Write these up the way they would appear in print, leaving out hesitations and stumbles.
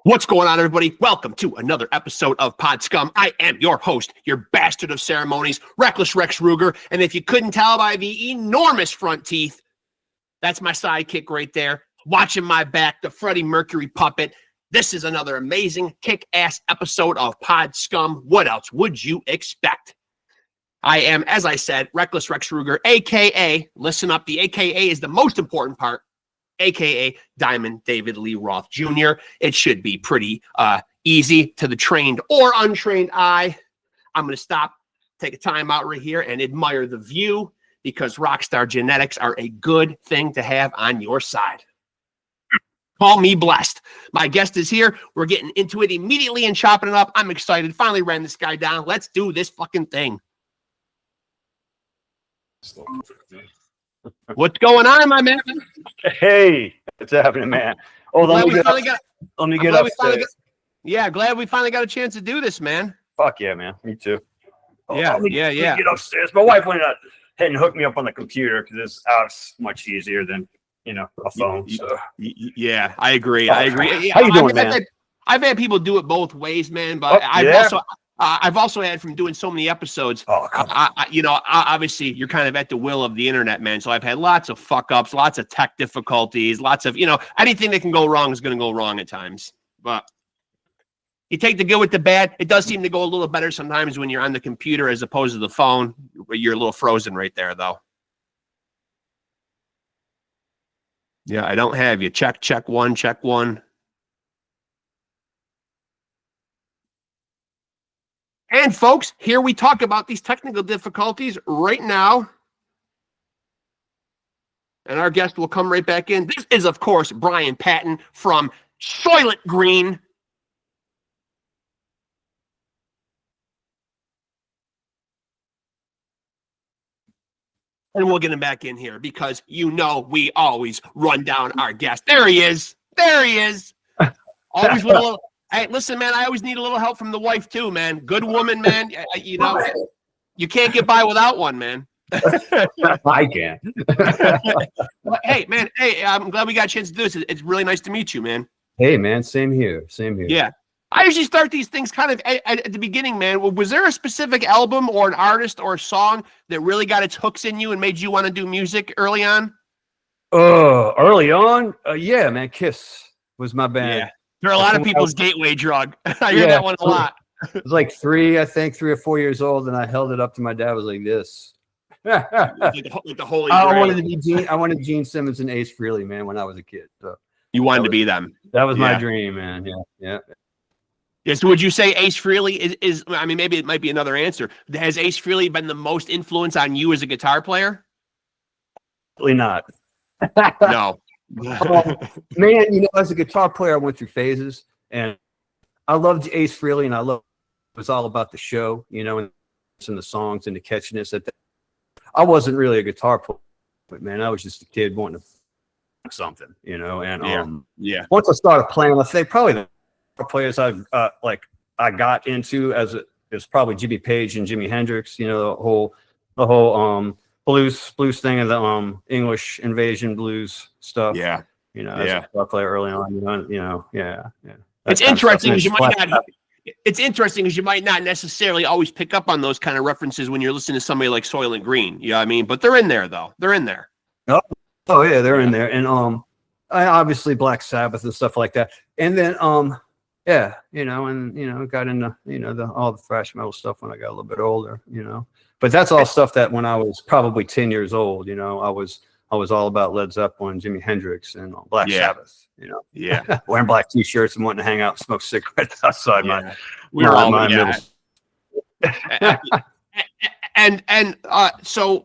What's going on, everybody? Welcome to another episode of Pod Scum. I am your host, your bastard of ceremonies, Reckless Rex Ruger. And if you couldn't tell by the enormous front teeth, that's my sidekick right there, watching my back, the Freddie Mercury puppet. This is another amazing, kick-ass episode of Pod Scum. What else would you expect? I am, as I said, Reckless Rex Ruger, a.k.a., listen up, the a.k.a. is the most important part, a.k.a. Diamond David Lee Roth Jr. It should be pretty easy to the trained or untrained eye. I'm going to stop, take a time out right here, and admire the view, because rockstar genetics are a good thing to have on your side. Call me blessed. My guest is here. We're getting into it immediately and chopping it up. I'm excited. Finally ran this guy down. Let's do this fucking thing. What's going on, my man? Hey, what's happening, man? Oh, let me get upstairs. Yeah, glad we finally got a chance to do this, man. Fuck yeah, man. Me too. Yeah. Let me get upstairs. My wife went ahead and hooked me up on the computer because it's much easier than, a phone. So. Yeah, I agree. I agree. How you doing, man? I've had people do it both ways, man, but I've also had, from doing so many episodes, obviously you're kind of at the will of the internet, man. So I've had lots of fuck ups, lots of tech difficulties, lots of, anything that can go wrong is going to go wrong at times. But you take the good with the bad. It does seem to go a little better sometimes when you're on the computer as opposed to the phone. You're a little frozen right there, though. Yeah, I don't have you. Check one, check one. And folks, here we talk about these technical difficulties right now. And our guest will come right back in. This is, of course, BRIAN PATTON from Soilent Green. And we'll get him back in here because we always run down our guest. There he is. There he is. Always with a little. Hey, listen, man, I always need a little help from the wife, too, man. Good woman, man. You can't get by without one, man. I can. Hey, man. Hey, I'm glad we got a chance to do this. It's really nice to meet you, man. Hey, man. Same here. Same here. Yeah. I usually start these things kind of at the beginning, man. Was there a specific album or an artist or a song that really got its hooks in you and made you want to do music early on? Early on? Yeah, man. Kiss was my band. Yeah. They're a lot of people's gateway drug. I hear that one a lot. It was like 3 or 4 years old, and I held it up to my dad. I was like this. like the holy I wanted Gene Simmons and Ace Frehley, man, when I was a kid. So you wanted to be them. That was my dream, man. Yeah. Yeah, so would you say Ace Frehley is I mean, maybe it might be another answer. Has Ace Frehley been the most influence on you as a guitar player? Absolutely not. No. Man, as a guitar player, I went through phases, and I loved Ace Frehley, and it was all about the show, and the songs and the catchiness. I wasn't really a guitar player, but man, I was just a kid wanting to something, and once I started playing, I think probably the players I got into is probably Jimmy Page and Jimi Hendrix, the whole blues thing and the English invasion blues stuff. Yeah. As a guitar player early on, It's interesting because you might not necessarily always pick up on those kind of references when you're listening to somebody like Soilent Green. You know what I mean? But they're in there, though. They're in there. Oh yeah, they're in there. And obviously Black Sabbath and stuff like that. And then got into all the thrash metal stuff when I got a little bit older, But that's all stuff that when I was probably 10 years old, I was all about Led Zeppelin, Jimi Hendrix, and Black Sabbath, wearing black t-shirts and wanting to hang out and smoke cigarettes outside my middle. So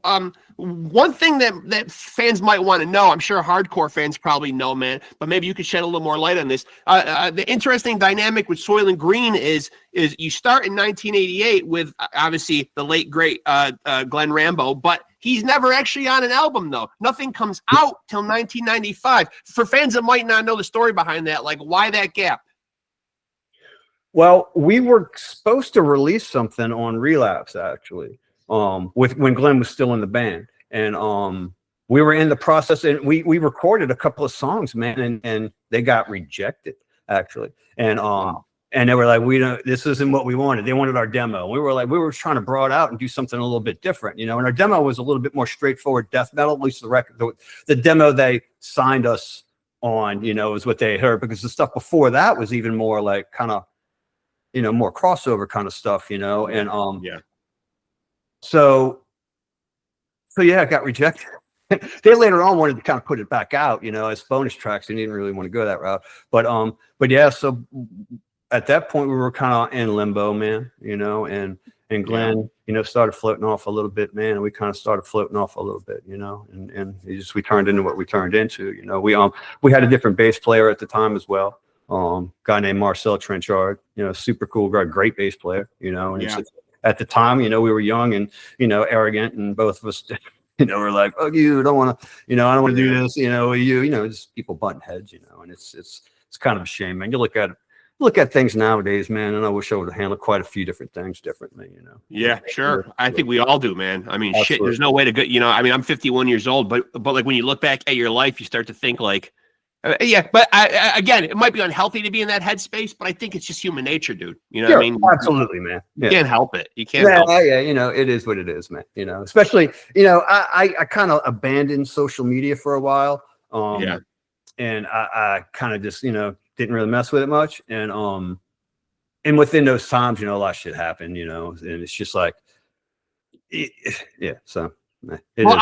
one thing that fans might want to know, I'm sure hardcore fans probably know, man, but maybe you could shed a little more light on this. The interesting dynamic with Soilent Green is you start in 1988 with obviously the late great Glenn Rambo, but he's never actually on an album, though. Nothing comes out till 1995. For fans that might not know the story behind that, like, why that gap? Well, we were supposed to release something on Relapse, actually, when Glenn was still in the band. And we were in the process, and we recorded a couple of songs, man, and they got rejected. actually. And they were like, we don't, this isn't what we wanted. They wanted our demo. We were like, we were trying to broad out and do something a little bit different, and our demo was a little bit more straightforward death metal, at least the record, the demo they signed us on, is what they heard, because the stuff before that was even more like kind of, more crossover kind of stuff, and so yeah, it got rejected. They later on wanted to kind of put it back out, as bonus tracks. They didn't really want to go that route, but yeah, so at that point we were kind of in limbo, man, and Glenn, started floating off a little bit, man, and we kind of started floating off a little bit, and we turned into what we turned into, we had a different bass player at the time as well, guy named Marcel Trenchard, super cool guy, great bass player, and it's, at the time, we were young and, arrogant, and both of us, we're like, oh, you don't want to, I don't want to do this, just people butting heads, and it's kind of a shame, man. You look at things nowadays, man, and I wish I would have handled quite a few different things differently, Yeah, sure. I think we all do, man. I mean, shit, there's no way to go, I mean, I'm 51 years old, but like when you look back at your life, you start to think like, but again, it might be unhealthy to be in that headspace, but I think it's just human nature, dude. You know what I mean? Absolutely, man. You can't help it. You can't help it. Yeah, it is what it is, man. Especially, I kind of abandoned social media for a while. And I kind of just, didn't really mess with it much. And within those times, a lot of shit happened, and it's just like, so. Well,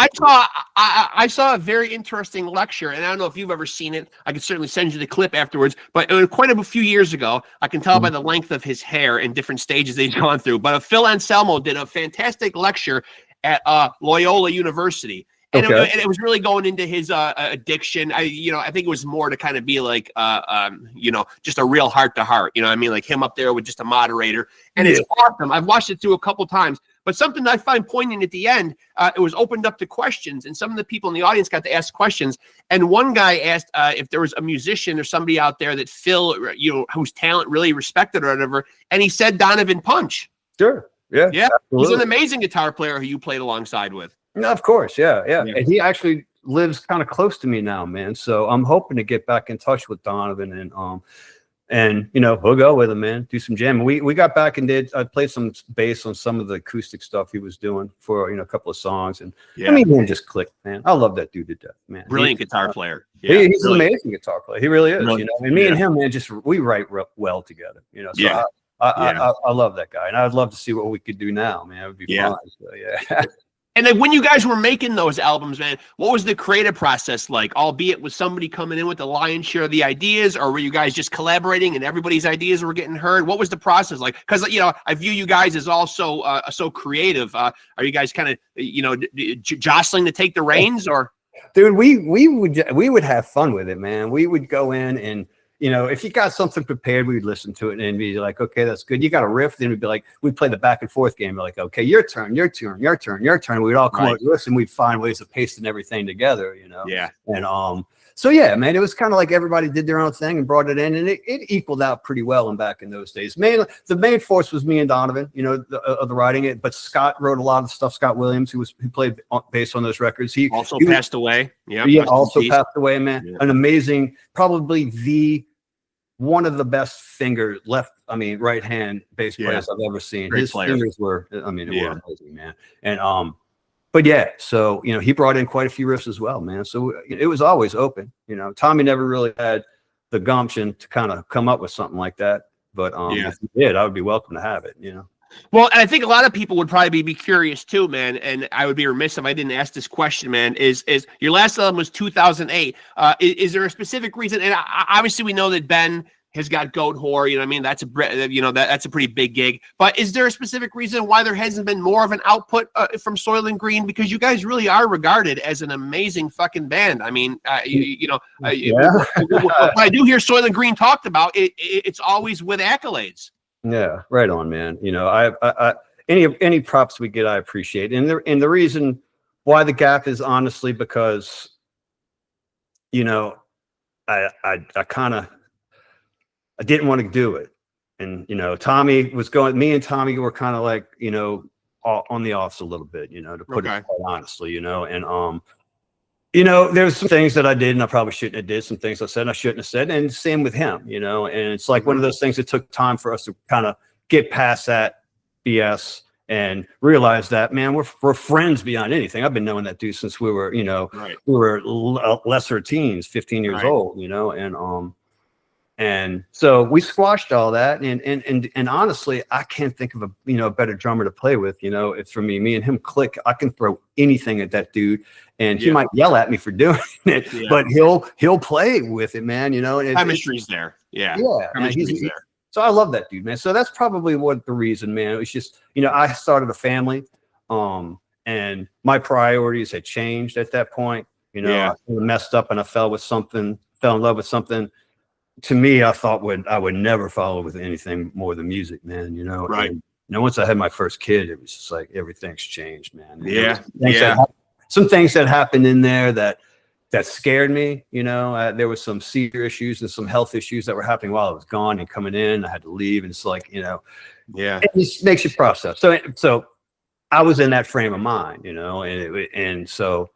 I saw a very interesting lecture, and I don't know if you've ever seen it. I could certainly send you the clip afterwards, but it was quite a few years ago. I can tell by the length of his hair and different stages they've gone through. But Phil Anselmo did a fantastic lecture at Loyola University. And, it was really going into his addiction. I think it was more to kind of be like, just a real heart to heart. I mean, like him up there with just a moderator. And it's awesome. I've watched it through a couple times. But something that I find poignant at the end, it was opened up to questions, and some of the people in the audience got to ask questions. And one guy asked if there was a musician or somebody out there that Phil, whose talent really respected or whatever. And he said Donovan Punch. Sure. Yeah. Absolutely. He's an amazing guitar player who you played alongside with. No, of course. Yeah. And he actually lives kind of close to me now, man. So I'm hoping to get back in touch with Donovan and we'll go with him, man. Do some jamming. We got back and I played some bass on some of the acoustic stuff he was doing for a couple of songs, and I mean, man, just clicked, man. I love that dude to death, man. Brilliant guitar player. He's an amazing guitar player. He really is. And me and him, man, we write well together. So I love that guy, and I'd love to see what we could do now, man. It would be fun. So, And then when you guys were making those albums, man, what was the creative process like? Albeit with somebody coming in with the lion's share of the ideas, or were you guys just collaborating and everybody's ideas were getting heard? What was the process like? Because I view you guys as also so creative. Are you guys kind of jostling to take the reins, or? Dude, we would have fun with it, man. We would go in and. If you got something prepared, we'd listen to it and be like, okay, that's good. You got a riff. Then we'd be like, we'd play the back and forth game. We're like, okay, your turn, your turn, your turn, your turn. We'd all come out with this and we'd find ways of pasting everything together, Yeah. And so yeah, man, it was kind of like everybody did their own thing and brought it in, and it equaled out pretty well back in those days. The main force was me and Donovan, of the writing it, but Scott wrote a lot of stuff. Scott Williams, who played bass on those records. He also passed away. Also passed away, man. Yeah. An amazing, probably one of the best right hand bass players I've ever seen. His fingers were, were amazing, man. And but yeah, so he brought in quite a few riffs as well, man. So it was always open. Tommy never really had the gumption to kind of come up with something like that. But if he did, I would be welcome to have it. Well, and I think a lot of people would probably be curious too, man. And I would be remiss if I didn't ask this question, man. Is your last album was 2008? Is there a specific reason? And obviously, we know that Ben has got Goat Whore. That's a pretty big gig. But is there a specific reason why there hasn't been more of an output from Soilent Green? Because you guys really are regarded as an amazing fucking band. I mean, when I do hear Soilent Green talked about, it's always with accolades. Yeah, right on, man. I any props we get, I appreciate. And the reason why the gap is honestly because, I didn't want to do it. And, Tommy was going, me and Tommy were kind of like, on the offs a little bit, to put it quite honestly, and You know, there's some things that I did and I probably shouldn't have did, some things I said and I shouldn't have said, and same with him, you know, and it's like one of those things that took time for us to kind of get past that BS and realize that, man, we're friends beyond anything. I've been knowing that dude since we were, you know, we were lesser teens, 15 years old, you know, and so we squashed all that, and honestly, I can't think of a, you know, better drummer to play with. You know, it's for me and him click. I can throw anything at that dude, and he might yell at me for doing it, but he'll play with it, man. You know, chemistry's there. Yeah, chemistry's there. So I love that dude, man. So that's probably what the reason, man. It was just, you know, I started a family, and my priorities had changed at that point. You know, I messed up and I fell in love with something. To me, I thought I would never follow with anything more than music, man. You know, right? And, you know, once I had my first kid, it was just like everything's changed, man. And some things that happened in there that scared me. You know, there was some seizure issues and some health issues that were happening while I was gone and coming in. I had to leave, and it's like, you know, it just makes you process. So I was in that frame of mind, you know, and so.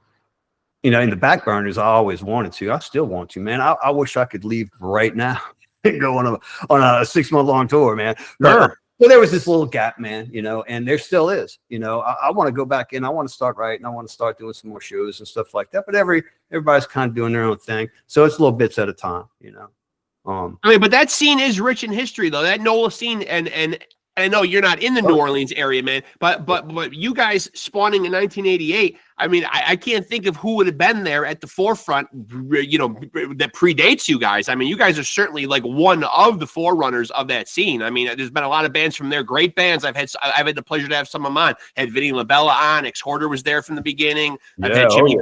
You know, in the back burners, I always wanted to. I still want to, man. I wish I could leave right now and go on a 6-month long tour, man. But there was this little gap, man, you know, and there still is. You know, I want to go back in. I want to start writing. I want to start doing some more shows and stuff like that. But everybody's kind of doing their own thing. So it's little bits at a time, you know. I mean, but that scene is rich in history, though. That NOLA scene, and I know you're not in the New Orleans area, man, but you guys spawning in 1988. I mean, I can't think of who would have been there at the forefront, you know, that predates you guys. I mean, you guys are certainly like one of the forerunners of that scene. I mean, there's been a lot of bands from there, great bands. I've had the pleasure to have some of mine. Had Vinnie LaBella on, Ex-Hoarder was there from the beginning. I've had Jimmy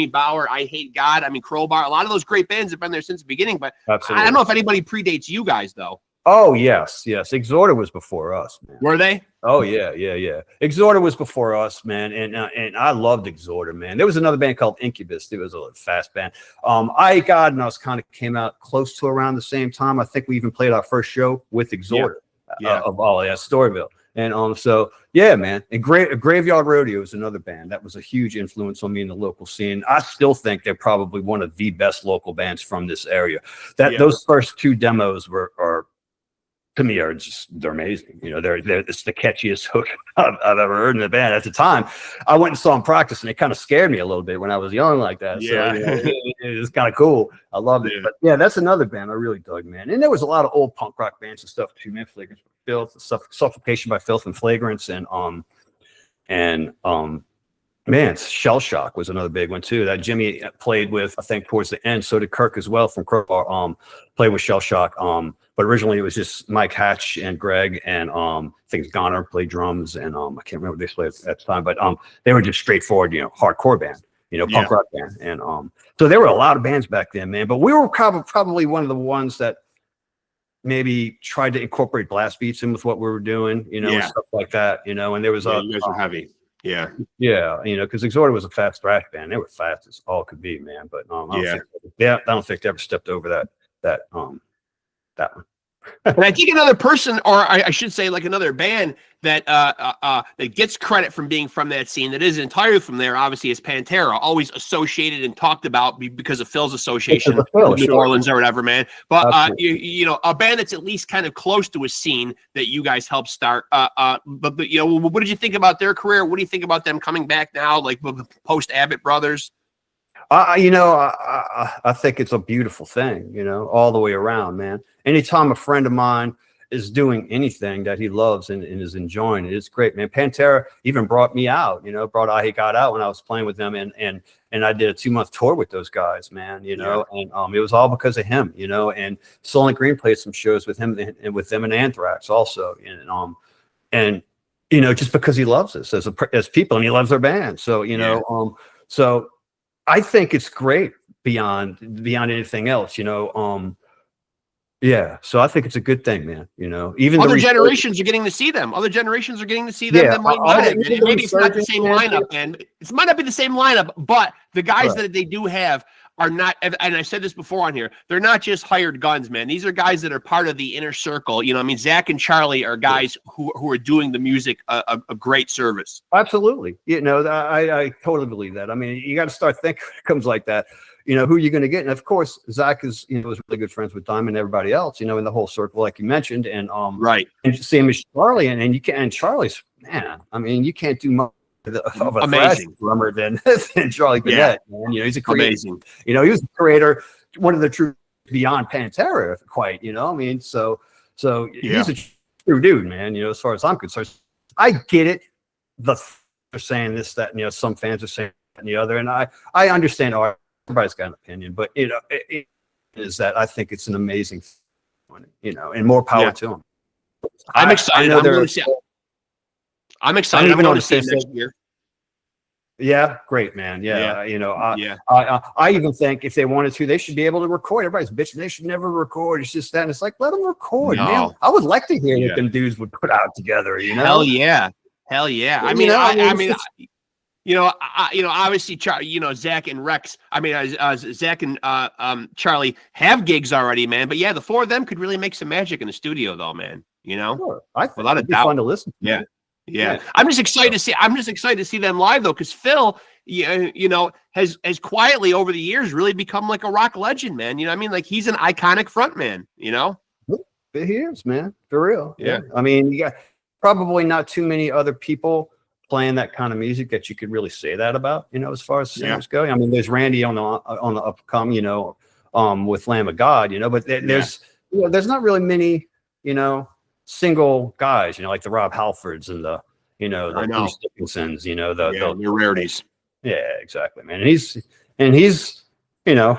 Bauer, I Hate God. I mean, Crowbar. A lot of those great bands have been there since the beginning. But I don't know if anybody predates you guys, though. Oh, yes. Exhorder was before us, man. Were they? Oh, yeah. Exhorder was before us, man. And I loved Exhorder, man. There was another band called Incubus. It was a fast band. EYEHATEGOD and us kind of came out close to around the same time. I think we even played our first show with Exhorder of all that, Storyville. And so, yeah, man. And Graveyard Rodeo is another band that was a huge influence on me in the local scene. I still think they're probably one of the best local bands from this area. Those first 2 demos are to me, they're amazing. You know, it's the catchiest hook I've ever heard in the band. At the time, I went and saw them practice, and it kind of scared me a little bit when I was young like that. Yeah, so, you know, it was kind of cool. I loved it. But yeah, that's another band I really dug, man. And there was a lot of old punk rock bands and stuff too, man. Flagrance by Filth, Suffocation by Filth and Flagrance, man, Shell Shock was another big one too. That Jimmy played with, I think, towards the end. So did Kirk as well from Crowbar. Played with Shell Shock. But originally it was just Mike Hatch and Greg, and I think Goner played drums, and I can't remember what they played at the time, but they were just straightforward, you know, hardcore band, you know, punk rock band. And so there were a lot of bands back then, man. But we were probably one of the ones that maybe tried to incorporate blast beats in with what we were doing, you know, and stuff like that, you know. And there was you guys were heavy. Yeah, you know, because Exhorder was a fast thrash band. They were fast as all could be, man. But I don't think they ever stepped over that one. And I think another person, or I should say, like another band that gets credit from being from that scene that isn't entirely from there, obviously, is Pantera, always associated and talked about because of Phil's association with New Orleans or whatever, man. But you know, a band that's at least kind of close to a scene that you guys helped start. But you know, what did you think about their career? What do you think about them coming back now, like post Abbott Brothers? You know, I think it's a beautiful thing, you know, all the way around, man. Anytime a friend of mine is doing anything that he loves and is enjoying it, it's great, man. Pantera even brought me out, you know, brought EYEHATEGOD out when I was playing with them, and I did a 2-month tour with those guys, man, you know, and it was all because of him, you know. And Soilent Green played some shows with him and with them and Anthrax also, and you know, just because he loves us as people, and he loves their band, so you know, so I think it's great beyond anything else, you know. So I think it's a good thing, man. You know, even other generations are getting to see them. Other generations are getting to see them. That might not have. Maybe it's not the same lineup, and it might not be the same lineup, but the guys that they do have are not, and I said this before on here, they're not just hired guns, man. These are guys that are part of the inner circle. You know, I mean, Zach and Charlie are guys who are doing the music a great service. Absolutely. You know, I totally believe that. I mean, you got to start thinking when it comes like that, you know, who you're going to get. And of course, Zach is, you know, was really good friends with Diamond and everybody else, you know, in the whole circle, like you mentioned. And, right. And same as Charlie. And you can't, and Charlie's, man, I mean, you can't do much of a amazing drummer than Charlie Bennett. Yeah. Man. You know, he's a creator. Amazing. You know, he was the creator, one of the true beyond Pantera, quite, you know, I mean, so he's a true dude, man, you know, as far as I'm concerned. I get it. They're saying this, that, and, you know, some fans are saying that and the other, and I understand, everybody's got an opinion, but, you know, it is that I think it's an amazing thing, you know, and more power to them. I'm excited. I'm excited. I'm going to see it next year. Yeah, great, man. Yeah, you know, I even think if they wanted to, they should be able to record. Everybody's bitching they should never record. It's just that, and it's like, let them record, man. I would like to hear what them dudes would put out together. You know, hell yeah. I mean, I mean, you know, obviously, you know, Zach and Rexx. I mean, Zach and Charlie have gigs already, man. But yeah, the four of them could really make some magic in the studio, though, man. You know, sure. I think without a doubt, fun to listen to. Yeah. I'm just excited to see. I'm just excited to see them live, though, because Phil, you know, has quietly over the years really become like a rock legend, man. You know what I mean? Like he's an iconic front man. You know, he is, man, for real. Yeah. I mean, you got probably not too many other people playing that kind of music that you could really say that about. You know, as far as singers go. I mean, there's Randy on the upcome, you know, with Lamb of God, you know, but there's you know, there's not really many, you know, single guys, you know, like the Rob Halfords and the, you know, the Bruce Dickinsons, you know, the rarities. Yeah, exactly, man. And he's, you know,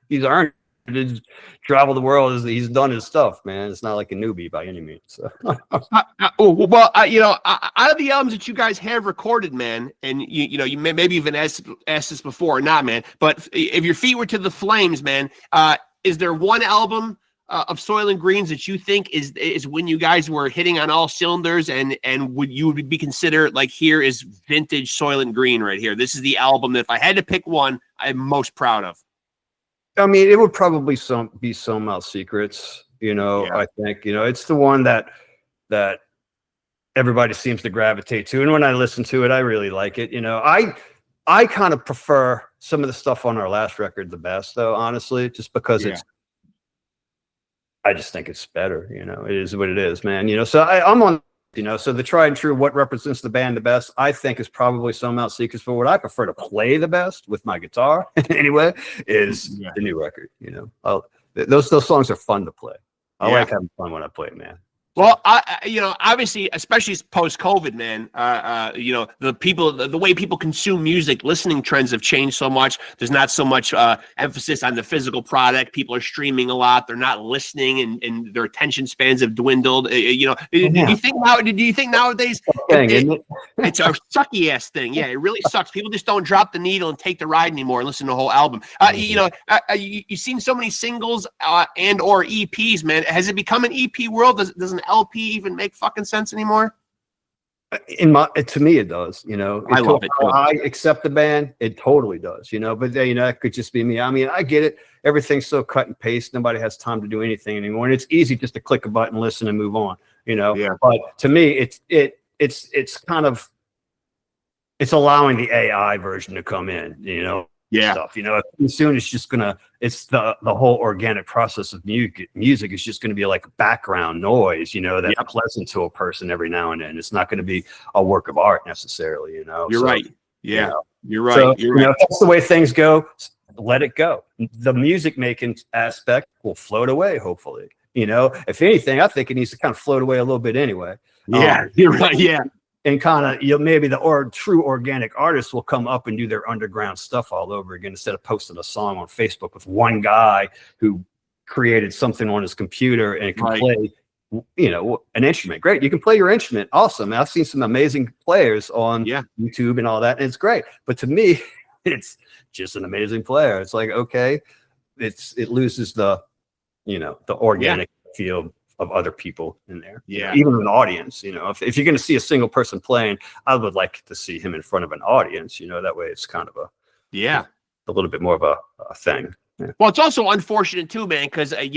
he's earned to travel the world. He's done his stuff, man. It's not like a newbie by any means. So. You know, out of the albums that you guys have recorded, man, and you know, you maybe even asked this before or not, man, but if your feet were to the flames, man, is there one album of Soilent Greens that you think is when you guys were hitting on all cylinders and would be considered like, here is vintage Soilent Green right here? This is the album that if I had to pick one, I'm most proud of. I mean, it would probably be Some Out Secrets, you know. I think, you know, it's the one that everybody seems to gravitate to, and when I listen to it, I really like it. You know, I kind of prefer some of the stuff on our last record the best, though, honestly, just because I just think it's better. You know, it is what it is, man. You know, so I'm on, you know, so the tried and true, what represents the band the best, I think is probably Some Out Secrets. But what I prefer to play the best with my guitar anyway is the new record. You know, those songs are fun to play. I like having fun when I play, man. Well, you know, obviously, especially post-COVID, man, you know, the way people consume music, listening trends have changed so much. There's not so much emphasis on the physical product. People are streaming a lot. They're not listening, and their attention spans have dwindled. You know, do you think nowadays it's a sucky ass thing? Yeah, it really sucks. People just don't drop the needle and take the ride anymore and listen to the whole album. You know, you've seen so many singles and or EPs, man. Has it become an EP world? Does an LP even make fucking sense anymore? To me, it does. You know, I love it too. I accept the band. It totally does. You know, but you know, that could just be me. I mean, I get it. Everything's so cut and paste. Nobody has time to do anything anymore, and it's easy just to click a button, listen, and move on. You know, but to me, it's kind of, it's allowing the AI version to come in. You know. Stuff, you know, soon it's just it's the whole organic process of music is just gonna be like background noise, you know, that's pleasant to a person every now and then. It's not gonna be a work of art necessarily, you know. You're right. Yeah, you know, you're right. So, you know, if that's the way things go, let it go. The music making aspect will float away, hopefully. You know, if anything, I think it needs to kind of float away a little bit anyway. Yeah, you're right. Yeah. And kind of, you know, maybe the true organic artists will come up and do their underground stuff all over again instead of posting a song on Facebook with one guy who created something on his computer and can play, you know, an instrument. Great, you can play your instrument. Awesome. I've seen some amazing players on YouTube and all that, and it's great. But to me, it's just an amazing player. It's like, okay, it loses the, you know, the organic feel of other people in there, even an audience. You know, if you're going to see a single person playing, I would like to see him in front of an audience. You know, that way it's kind of a a little bit more of a thing. Yeah. Well, it's also unfortunate too, man, because a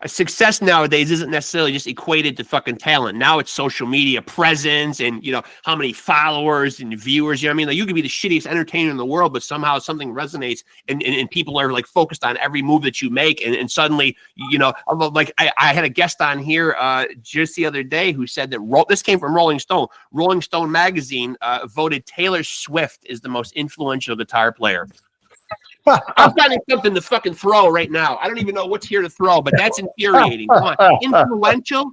success nowadays isn't necessarily just equated to fucking talent. Now it's social media presence and how many followers and viewers. You know what I mean? Like you could be the shittiest entertainer in the world, but somehow something resonates, and people are like focused on every move that you make, and suddenly like I had a guest on here just the other day who said that this came from Rolling Stone. Rolling Stone magazine voted Taylor Swift is the most influential guitar player. I'm finding something to fucking throw right now. I don't even know what's here to throw, but that's infuriating. Come on. Influential?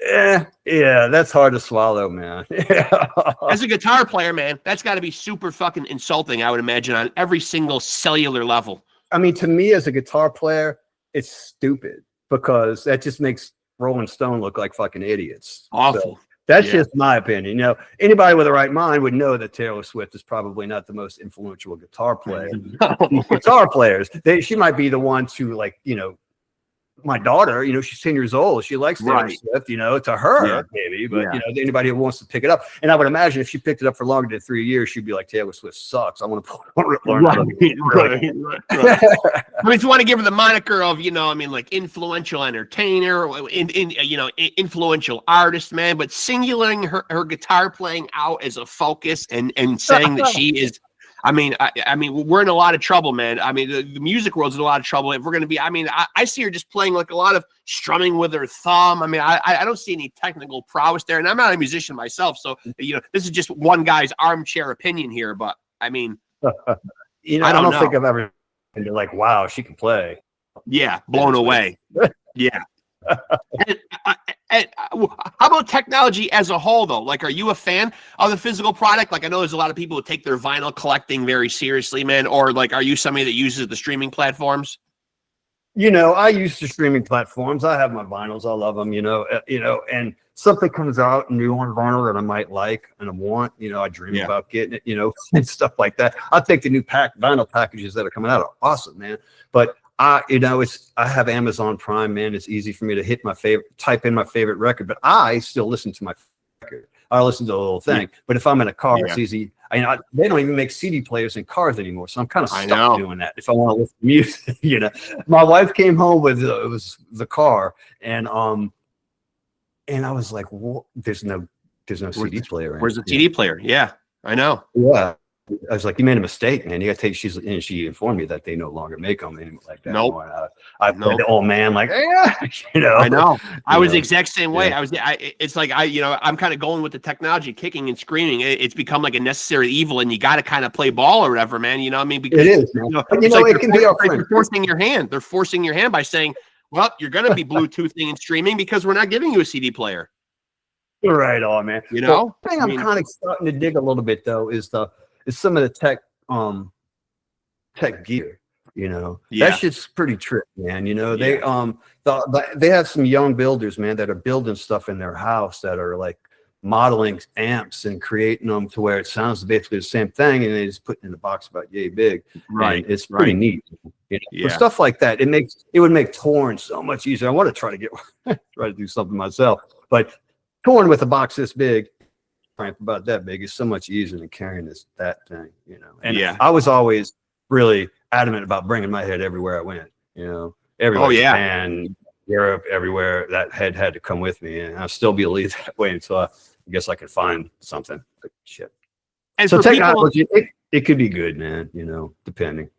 Yeah, that's hard to swallow, man. As a guitar player, man, that's got to be super fucking insulting, I would imagine, on every single cellular level. I mean, to me, as a guitar player, it's stupid because that just makes Rolling Stone look like fucking idiots. Awful. So, that's just my opinion. Anybody with the right mind would know that Taylor Swift is probably not the most influential guitar player. Guitar players, she might be the one to, like, my daughter, she's 10 years old. She likes Taylor Swift, to her, maybe, but anybody who wants to pick it up. And I would imagine if she picked it up for longer than 3 years, she'd be like, Taylor Swift sucks. I want to learn how to right. I mean, if you want to give her the moniker of, like influential entertainer, influential artist, man, but singling her guitar playing out as a focus and saying that she is. I mean, we're in a lot of trouble, man. I mean, the music world's in a lot of trouble. If we're going to be, I see her just playing like a lot of strumming with her thumb. I mean, I don't see any technical prowess there, and I'm not a musician myself, so this is just one guy's armchair opinion here. But I mean, I don't think I've ever been like, wow, she can play. Yeah, blown away. Yeah. And how about technology as a whole, though? Like, are you a fan of the physical product? Like, I know there's a lot of people who take their vinyl collecting very seriously, man. Or, like, are you somebody that uses the streaming platforms? I use the streaming platforms. I have my vinyls. I love them, and something comes out new on vinyl that I might like and I want, I dream about getting it, and stuff like that. I think the new vinyl packages that are coming out are awesome, man. But I have Amazon Prime, man. It's easy for me to type in my favorite record, but I still listen to my record. I listen to the whole thing. But if I'm in a car, it's easy. They don't even make CD players in cars anymore, so I'm kind of stuck doing that. If I want to listen to music, my wife came home with it was the car, and I was like, well, there's no CD player. Where's the CD player? Yeah, I know. Yeah. I was like, you made a mistake, man. You got to take. She informed me that they no longer make them anymore like that. Nope. I played the old man, like, I know. I was the exact same way. It's like I'm kind of going with the technology, kicking and screaming. It's become like a necessary evil, and you got to kind of play ball or whatever, man. You know what I mean? Because it is, man. It can be our friend. They're forcing your hand. They're forcing your hand by saying, "Well, you're going to be Bluetoothing and streaming because we're not giving you a CD player." Right on, man. The thing I'm kind of starting to dig a little bit though is some of the tech gear, that shit's pretty tricky, man. They have some young builders, man, that are building stuff in their house that are like modeling amps and creating them to where it sounds basically the same thing, and they just put it in the box about yay big. Right. And it's pretty neat. But stuff like that, it would make touring so much easier. I want to try to do something myself, but touring with a box this big, about that big, is so much easier than carrying that thing, And I was always really adamant about bringing my head everywhere I went, everywhere. Japan, Europe, everywhere. That head had to come with me, and I'll still be lead that way until I guess I could find something. But shit. And so technology, it could be good, man. Depending.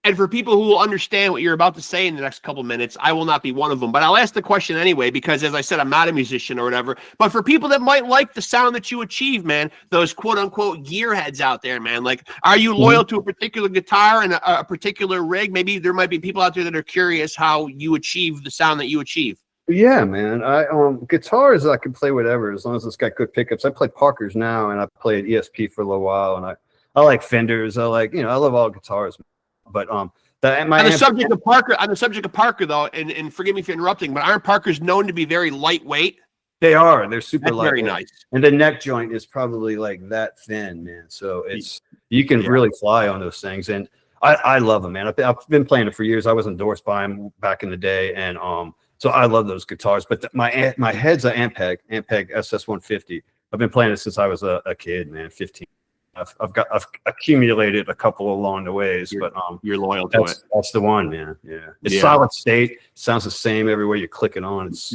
And for people who will understand what you're about to say in the next couple minutes, I will not be one of them. But I'll ask the question anyway, because as I said, I'm not a musician or whatever. But for people that might like the sound that you achieve, man, those quote unquote gearheads out there, man, like, are you loyal to a particular guitar and a particular rig? Maybe there might be people out there that are curious how you achieve the sound that you achieve. Yeah, man. Guitars, I can play whatever as long as it's got good pickups. I play Parkers now, and I played ESP for a little while, and I like Fenders. I like, I love all guitars. But on the subject of Parker, though, and forgive me for interrupting, but aren't Parkers known to be very lightweight? They are. They're super lightweight. Very nice. And the neck joint is probably like that thin, man. So you can really fly on those things, and I love them, man. I've been playing it for years. I was endorsed by them back in the day, and so I love those guitars. But my head's an Ampeg SS 150. I've been playing it since I was a kid, man, 15. I've accumulated a couple along the ways, but you're loyal to it. That's the one, man. Yeah, it's solid state. Sounds the same everywhere you click it on. It's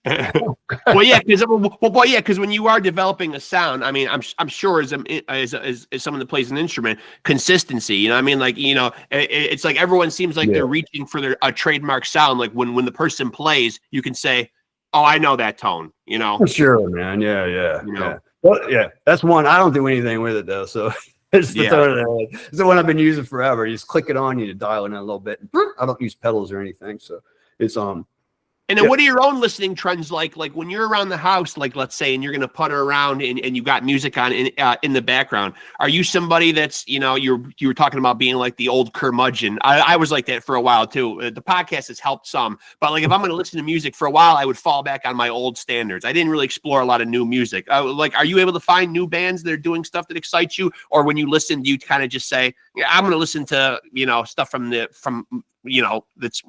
well, yeah, because when you are developing a sound, I mean, I'm sure as someone that plays an instrument, consistency. You know, I mean, like, you know, it's like everyone seems like they're reaching for a trademark sound. Like when the person plays, you can say, "Oh, I know that tone." You know, for sure, man. Yeah. You know? Well, yeah, that's one. I don't do anything with it though, so it's the one I've been using forever. You just click it on, you dial it in a little bit. I don't use pedals or anything, so it's And then what are your own listening trends like? Like when you're around the house, like let's say, and you're gonna putter around and you got music on in the background. Are you somebody that's, you know, you were talking about being like the old curmudgeon? I was like that for a while too. The podcast has helped some, but like if I'm gonna listen to music for a while, I would fall back on my old standards. I didn't really explore a lot of new music. Like, are you able to find new bands that are doing stuff that excites you, or when you listen, do you kind of just say, yeah, I'm gonna listen to, you know, stuff from you know, that's,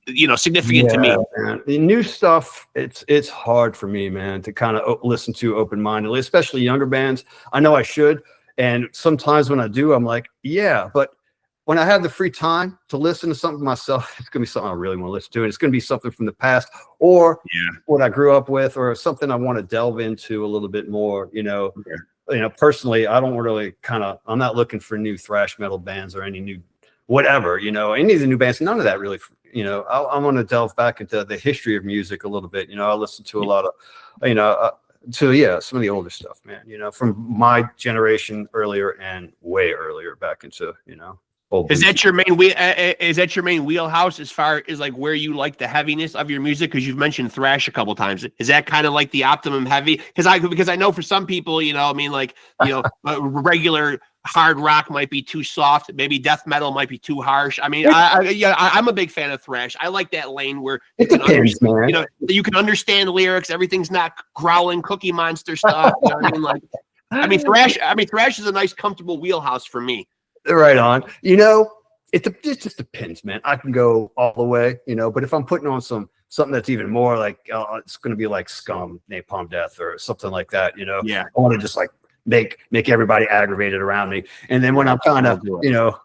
you know, significant to me? Man. The new stuff, it's hard for me, man, to kind of listen to open-mindedly, especially younger bands. I know I should, and sometimes when I do, I'm like, yeah, but when I have the free time to listen to something myself, it's gonna be something I really want to listen to, and it's gonna be something from the past or what I grew up with, or something I want to delve into a little bit more. You know, personally, I don't really I'm not looking for new thrash metal bands or any new whatever, you know, any of the new bands, none of that really, you know. I want to delve back into the history of music a little bit. You know, I listen to a lot of, you know, some of the older stuff, man, you know, from my generation earlier and way earlier back into, you know, old is that your main is that your main wheelhouse as far as like where you like the heaviness of your music? Because you've mentioned thrash a couple times. Is that kind of like the optimum heavy? Because I know for some people, you know, I mean, like, you know, regular hard rock might be too soft. Maybe death metal might be too harsh. I mean, I'm a big fan of thrash. I like that lane where you know, you can understand lyrics. Everything's not growling Cookie Monster stuff. You know what I mean? Like, thrash is a nice, comfortable wheelhouse for me. Right on. You know, it just depends, man. I can go all the way, you know, but if I'm putting on something that's even more like, it's going to be like SCUM, Napalm Death, or something like that, you know. Yeah. I want to just like make everybody aggravated around me. And then when I'm kind of, you know,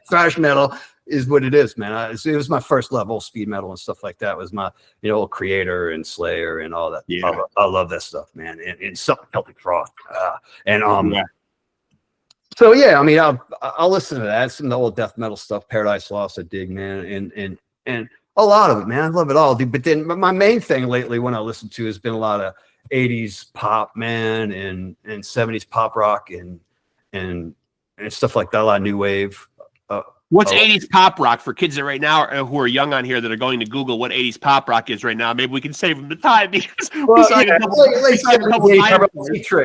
thrash metal is what it is, man. It was my first level, speed metal and stuff like that. It was my, you know, Creator and Slayer and all that. Yeah. I love that stuff, man. And Celtic Frost. So yeah, I mean, I'll listen to that. Some of the old death metal stuff, Paradise Lost, I dig, man, and a lot of it, man. I love it all, dude. But then my main thing lately, when I listen to, has been a lot of 80s pop, man, and 70s pop rock and stuff like that. A lot of new wave. What's 80s pop rock for kids that right now who are young on here that are going to Google what 80s pop rock is right now? Maybe we can save them the time because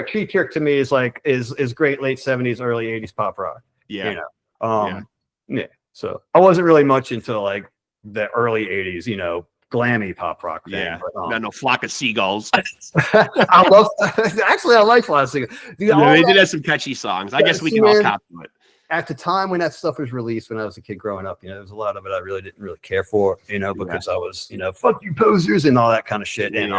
She Trick to me is like is great late 70s, early 80s pop rock. Yeah. You know? Yeah. So I wasn't really much into like the early 80s, you know, glammy pop rock thing. Yeah. But, no Flock of Seagulls. I like Flock of Seagulls. They did have some catchy songs. I guess we can all copy it. At the time when that stuff was released, when I was a kid growing up, you know, there was a lot of it I really didn't really care for, you know, because I was, you know, fuck you posers and all that kind of shit. And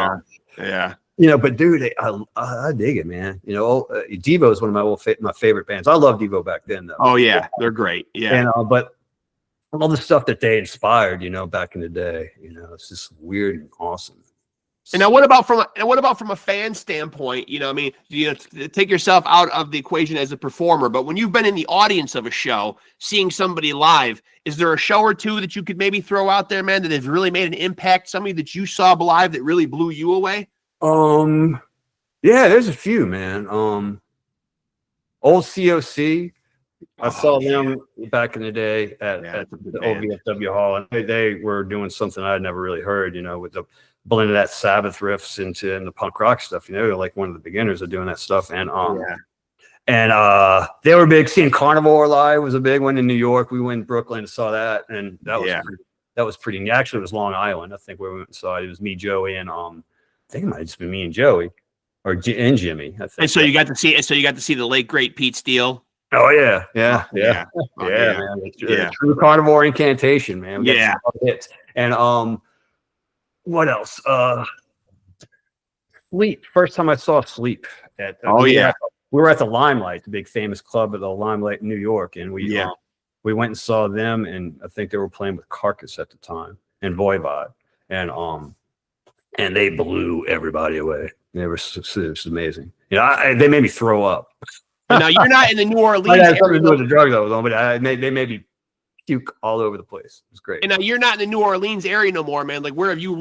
you know, but dude, I dig it, man. You know, Devo is one of my favorite bands. I loved Devo back then, though. Oh yeah, they're great. Yeah, and but all the stuff that they inspired, you know, back in the day, you know, it's just weird and awesome. And now, what about from a fan standpoint? You know, I mean, you know, take yourself out of the equation as a performer, but when you've been in the audience of a show, seeing somebody live, is there a show or two that you could maybe throw out there, man, that has really made an impact? Somebody that you saw live that really blew you away? Yeah, there's a few, man. Old COC. I saw them back in the day at the OVFW Hall, and they were doing something I'd never really heard, you know, with the blend of that Sabbath riffs into the punk rock stuff. You know, they're like one of the beginners of doing that stuff. And they were big. Seeing Carnivore live was a big one in New York. We went to Brooklyn and saw that, and that was pretty. Actually, it was Long Island, I think, where we went and saw it. It was me, Joey, and I think it might have just been me and Joey, and Jimmy, I think. And so you got to see the late great Pete Steele. Oh yeah, man. True Carnivore incantation, man. We got some hits. And what else? Sleep. First time I saw Sleep at we were at the Limelight, the big famous club at the Limelight in New York, and we went and saw them, and I think they were playing with Carcass at the time and Voivod, and they blew everybody away. It was amazing. You know, they made me throw up. Now you're not in the New Orleans I had something area. to do with the drugs I was on, but they made me puke all over the place. It was great. And now you're not in the New Orleans area no more, man. Like where have you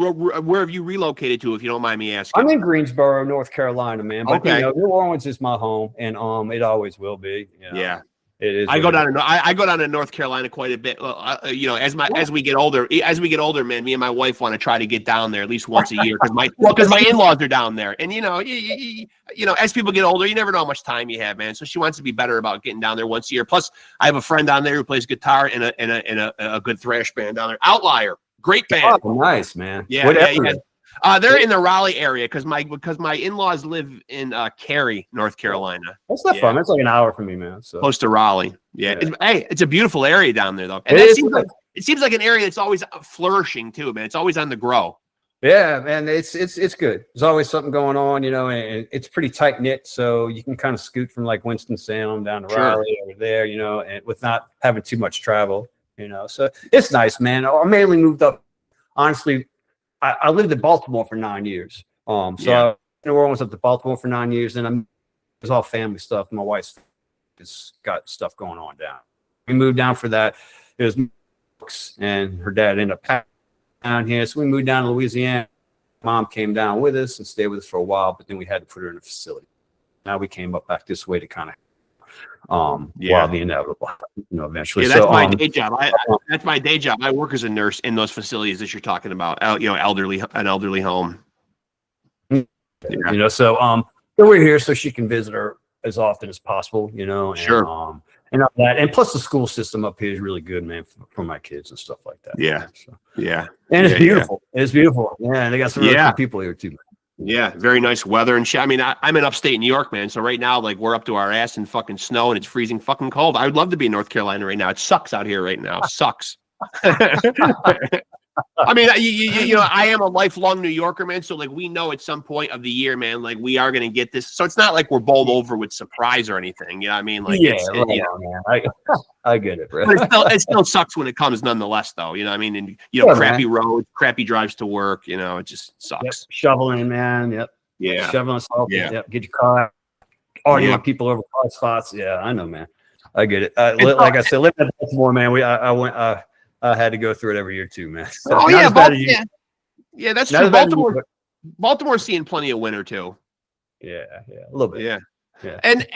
relocated to, if you don't mind me asking? I'm in Greensboro, North Carolina, man. But okay. You know, New Orleans is my home, and it always will be. You know? Yeah. It is. I go down to North Carolina quite a bit. You know, as we get older, man, me and my wife want to try to get down there at least once a year because my in-laws are down there. And you know, as people get older, you never know how much time you have, man. So she wants to be better about getting down there once a year. Plus, I have a friend down there who plays guitar in a good thrash band down there. Outlier, great band. Oh, nice, man. Yeah, yeah. They're in the Raleigh area because my in-laws live in Cary, North Carolina. That's not fun. That's like an hour from me, man. So. Close to Raleigh. Yeah. It's a beautiful area down there, though. And it seems like an area that's always flourishing too, man. It's always on the grow. Yeah, man. It's good. There's always something going on, you know, and it's pretty tight knit, so you can kind of scoot from like Winston-Salem down to Raleigh over there, you know, and with not having too much travel, you know. So it's nice, man. I mainly moved up, honestly. I lived in Baltimore for 9 years. So I New Orleans up to Baltimore for 9 years, and it was all family stuff. My wife's has got stuff going on down. We moved down for that. It was books, and her dad ended up down here, so we moved down to Louisiana. Mom came down with us and stayed with us for a while, but then we had to put her in a facility. Now we came up back this way to kind of while the inevitable, you know, eventually. Yeah, that's my day job. That's my day job. I work as a nurse in those facilities that you're talking about. You know, an elderly home. You know, so we're here so she can visit her as often as possible. You know, and, and all that, and plus the school system up here is really good, man, for my kids and stuff like that. Yeah, so. And it's beautiful. Yeah. It's beautiful. Yeah, and they got some really cool people here too. Man. Yeah, very nice weather and shit. I mean, I'm in upstate New York, man. So right now, like, we're up to our ass in fucking snow and it's freezing fucking cold. I would love to be in North Carolina right now. It sucks out here right now. It sucks. I mean, you know, I am a lifelong New Yorker, man. So like, we know at some point of the year, man, like we are going to get this. So it's not like we're bowled over with surprise or anything. You know what I mean? Like, you know, man. I get it, bro. But it still sucks when it comes nonetheless, though. You know what I mean? And, you know, crappy roads, crappy drives to work, you know, it just sucks. Yep. Shoveling, man. Yep. Yeah. Shoveling salt. Yep. Get your car out. Arguing with people over car spots. Yeah, I know, man. I get it. Like I said, living in Baltimore, man, I had to go through it every year too, man. So Yeah, that's true. Baltimore's seeing plenty of winter too. Yeah, a little bit. Yeah. And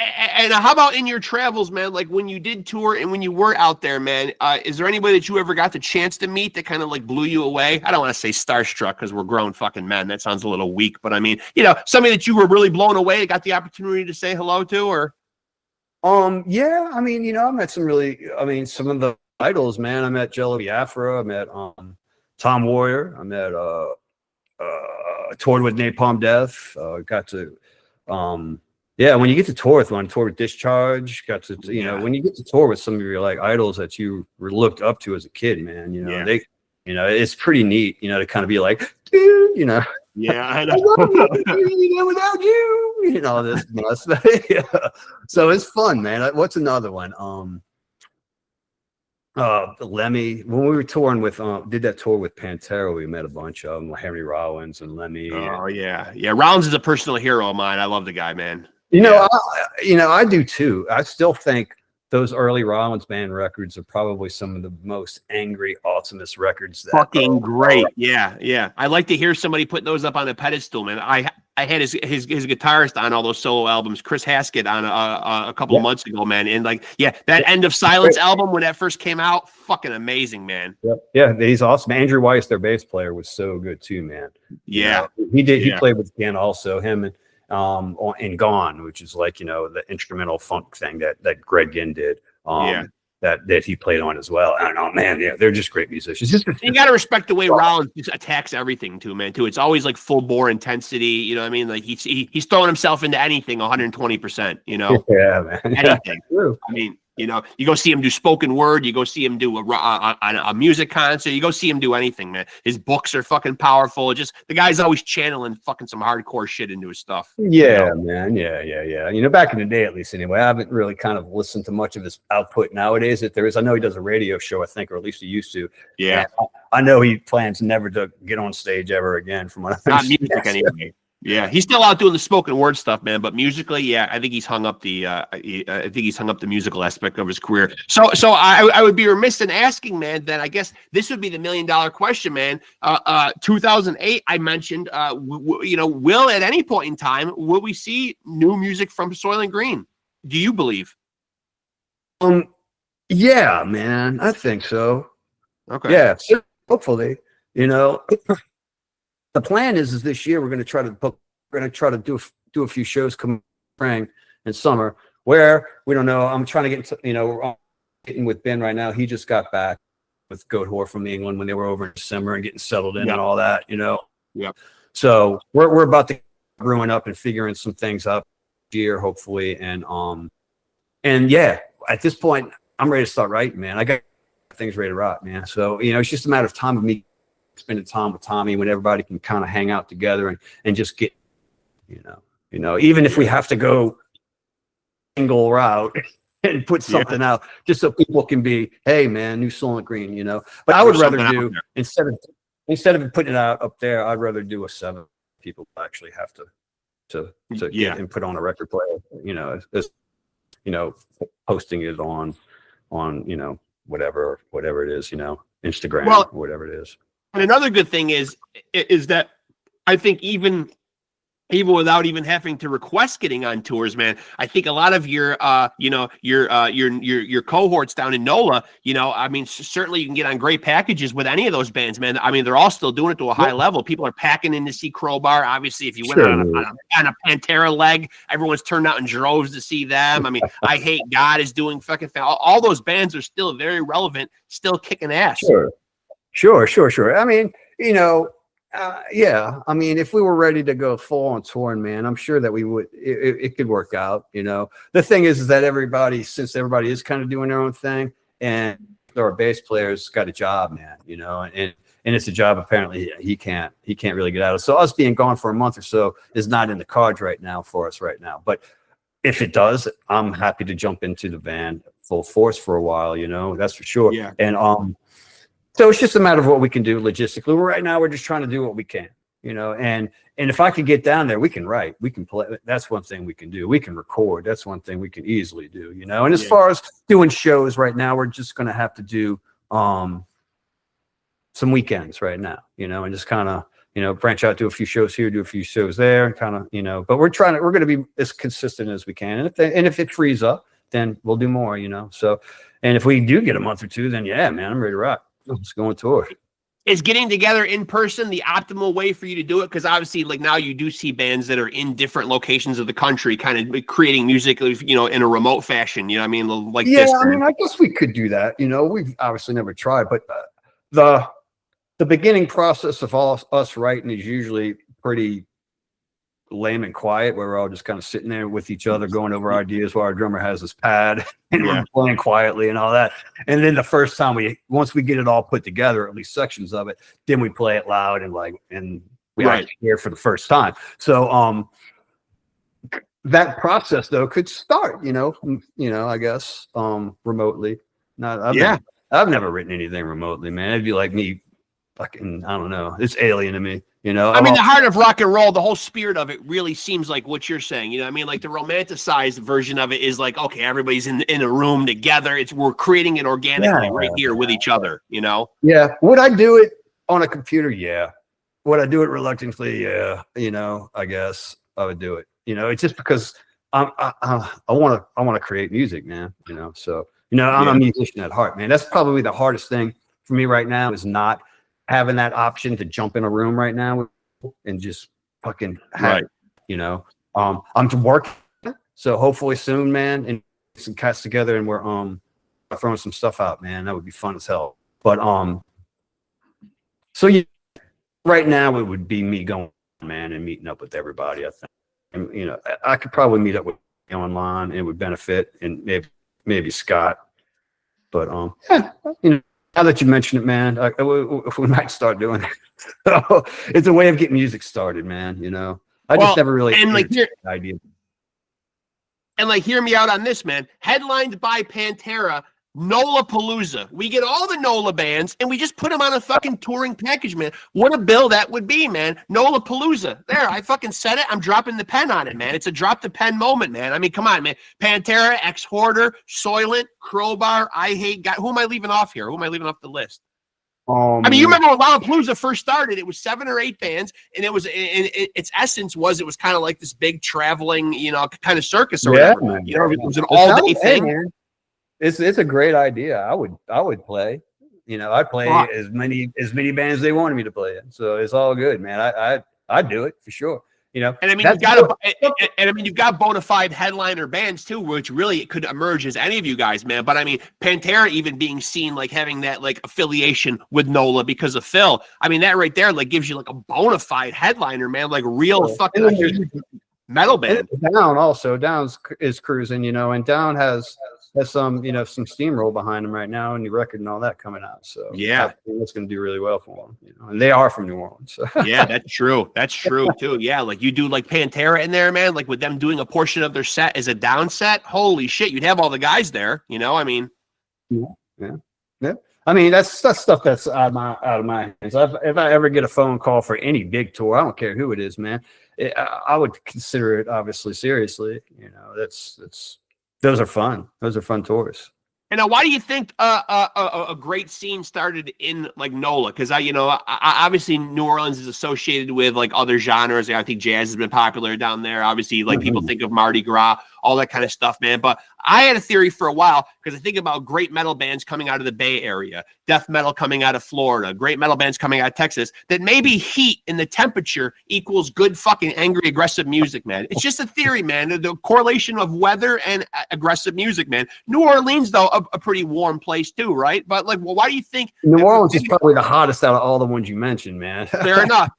how about in your travels, man? Like when you did tour and when you were out there, man, is there anybody that you ever got the chance to meet that kind of like blew you away? I don't want to say starstruck because we're grown fucking men. That sounds a little weak, but I mean, you know, somebody that you were really blown away, got the opportunity to say hello to, or? Yeah, I mean, you know, I met some of the idols, man. I met Jello Biafra. I met Tom Warrior. I met toured with Napalm Death. Got to when you get to tour with one, tour with Discharge, got to when you get to tour with some of your like idols that you were looked up to as a kid, man, you know, they it's pretty neat, you know, to kind of be like, dude, you know. Yeah, I know. Without you, you know, this must. So it's fun, man. What's another one? Lemmy. When we were touring with did that tour with Pantera, we met a bunch of them, Henry Rollins and Lemmy. Oh yeah. Rollins is a personal hero of mine. I love the guy, man. You know, I do too. I still think those early Rollins band records are probably some of the most angry, awesomest records. Fucking great. Yeah. I like to hear somebody put those up on a pedestal, man. I had his guitarist on all those solo albums, Chris Haskett, on a couple of months ago, man. And like, that End of Silence album when that first came out, fucking amazing, man. Yeah, he's awesome. Andrew Weiss, their bass player, was so good too, man. Yeah, you know, he did. He played with Ken also. Him and in Gone, which is like, you know, the instrumental funk thing that Greg Ginn did. That he played on as well. And man, they're just great musicians. You got to respect the way Rollins just attacks everything too, man. Too, it's always like full bore intensity. You know what I mean? Like he's throwing himself into anything 120%. You know? Yeah, man. Anything. I mean, You know, you go see him do spoken word. You go see him do a music concert. You go see him do anything, man. His books are fucking powerful. Just the guy's always channeling fucking some hardcore shit into his stuff. Yeah, man. Yeah. You know, back in the day, at least anyway, I haven't really kind of listened to much of his output nowadays. If there is, I know he does a radio show, I think, or at least he used to. Yeah. And I know he plans never to get on stage ever again from what I Not understand. music anyway. Yeah, he's still out doing the spoken word stuff, man. But musically, yeah, I think he's hung up the. I think he's hung up the musical aspect of his career. So I would be remiss in asking, man. Then I guess this would be the $1 million question, man. 2008, I mentioned. You know, will at any point in time will we see new music from Soilent Green? Do you believe? Yeah, man, I think so. Okay. Yeah, so hopefully, you know. The plan is this year we're going to try to book. We're going to try to do a few shows come spring and summer where we don't know. I'm trying to get into, you know, we're getting with Ben right now. He just got back with Goat Whore from England when they were over in December and getting settled in and all that, you know. Yeah. So we're about to brewing up and figuring some things up here hopefully, and yeah, at this point I'm ready to start writing, man. I got things ready to rock, man. So you know, it's just a matter of time of me spending time with Tommy when everybody can kind of hang out together and just get, you know, even if we have to go single route and put something out just so people can be, hey man, new Soilent Green, you know. But I would rather do, instead of putting it out up there, I'd rather do a 7 people actually have to get and put on a record player, you know, as you know, posting it on you know, whatever it is, you know, Instagram, or whatever it is. And another good thing is that I think even without even having to request getting on tours, man, I think a lot of your you know, your cohorts down in NOLA, you know, I mean, certainly you can get on great packages with any of those bands, man. I mean, they're all still doing it to a high level. People are packing in to see Crowbar. Obviously, if you went on a Pantera leg, everyone's turned out in droves to see them. I mean, I Hate God is doing fucking all those bands are still very relevant, still kicking ass. Sure. I mean, you know, yeah. I mean, if we were ready to go full on touring, man, I'm sure that we would. It could work out. You know, the thing is that since everybody is kind of doing their own thing, and our bass player's got a job, man. You know, and it's a job apparently he can't really get out of. So us being gone for a month or so is not in the cards right now for us right now. But if it does, I'm happy to jump into the band full force for a while. You know, that's for sure. Yeah. And so it's just a matter of what we can do logistically. Right now, we're just trying to do what we can, you know. And if I could get down there, we can write, we can play. That's one thing we can do. We can record. That's one thing we can easily do, you know. And as far as doing shows right now, we're just going to have to do some weekends right now, you know, and just kind of, you know, branch out, do a few shows here, do a few shows there, and kind of, you know. But we're going to be as consistent as we can. And if it frees up, then we'll do more, you know. So, and if we do get a month or two, then yeah, man, I'm ready to rock. Let's go on tour. Is getting together in person the optimal way for you to do it? Because obviously, like now you do see bands that are in different locations of the country, kind of creating music, you know, in a remote fashion. You know what I mean? Like this. I mean, I guess we could do that. You know, we've obviously never tried, but the beginning process of all us writing is usually pretty lame and quiet, where we're all just kind of sitting there with each other going over ideas while our drummer has his pad and we're playing quietly and all that. And then the first time once we get it all put together, at least sections of it, then we play it loud and we actually hear for the first time. So that process though could start, you know, I guess remotely. I've never written anything remotely, man. It'd be like me fucking, I don't know. It's alien to me. You know, I mean, the heart of rock and roll, the whole spirit of it really seems like what you're saying. You know what I mean? Like the romanticized version of it is like, okay, everybody's in a room together. We're creating it organically right here with each other, you know? Yeah. Would I do it on a computer? Yeah. Would I do it reluctantly? Yeah. You know, I guess I would do it. You know, it's just because I want to create music, man. You know, so, you know, I'm a musician at heart, man. That's probably the hardest thing for me right now is not having that option to jump in a room right now and just fucking have it, you know. I'm working, so hopefully soon, man, and some cats together and we're throwing some stuff out, man. That would be fun as hell. But so right now it would be me going, man, and meeting up with everybody, I think. And you know, I could probably meet up with online and it would benefit, and maybe maybe Scott. But yeah, you know, now that you mention it, man, we might start doing it. So it's a way of getting music started, man. You know, I just never really and like here, idea. And like, hear me out on this, man. Headlined by Pantera, NOLA-palooza. We get all the NOLA bands and we just put them on a fucking touring package, man. What a bill that would be, man. NOLA-palooza. There, I fucking said it. I'm dropping the pen on it, man. It's a drop the pen moment, man. I mean, come on, man. Pantera, Ex-Hoarder, Soilent, Crowbar, EYEHATEGOD. Who am I leaving off here? Who am I leaving off the list? I mean, you remember when NOLA-palooza first started, it was 7 or 8 bands, and it was its essence was it was kind of like this big traveling, you know, kind of circus or whatever. Man. You know, it was an all-day thing. Man. It's a great idea. I would play. You know, I'd play as many bands they wanted me to play in. So it's all good, man. I'd do it for sure. You know, and I mean, you've got bona fide headliner bands too, which really could emerge as any of you guys, man. But I mean, Pantera even being seen like having that like affiliation with NOLA because of Phil. I mean, that right there like gives you like a bona fide headliner, man, like real fucking huge metal band. Down also, Down is cruising, you know, and Down has some, you know, some steamroll behind them right now, and new record and all that coming out. So yeah, it's going to do really well for them, you know. And they are from New Orleans. So. Yeah, that's true. That's true too. Yeah, like you do like Pantera in there, man. Like with them doing a portion of their set as a Down set. Holy shit, you'd have all the guys there. You know, I mean, yeah. I mean, that's stuff that's out of my hands. If I ever get a phone call for any big tour, I don't care who it is, man. I would consider it obviously seriously. You know, those are fun. Those are fun tours. And now, why do you think a great scene started in like NOLA? Because obviously New Orleans is associated with like other genres. I think jazz has been popular down there. Obviously, like people think of Mardi Gras, all that kind of stuff, man. But I had a theory for a while because I think about great metal bands coming out of the Bay Area, death metal coming out of Florida, great metal bands coming out of Texas, that maybe heat and the temperature equals good fucking angry, aggressive music, man. It's just a theory, man. The correlation of weather and aggressive music, man. New Orleans, though, a pretty warm place too, right? But like, well, why do you think New Orleans is probably the hottest out of all the ones you mentioned, man? Fair enough.